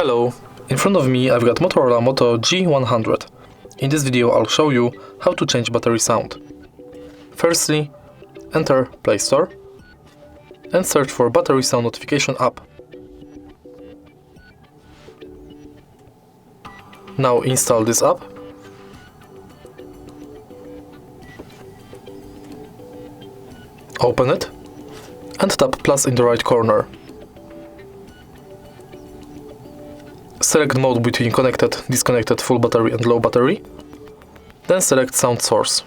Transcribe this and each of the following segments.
Hello, in front of me I've got Motorola Moto G100. In this video I'll show you how to change battery sound. Firstly, enter Play Store and search for battery sound notification app. Now install this app. Open it and tap plus in the right corner. Select mode between connected, disconnected, full battery and low battery. Then select sound source.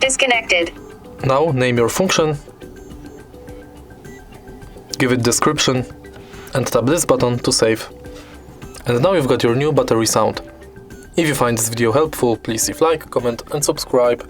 Disconnected. Now name your function, give it description and tap this button to save. And now you've got your new battery sound. If you find this video helpful, please leave like, comment and subscribe.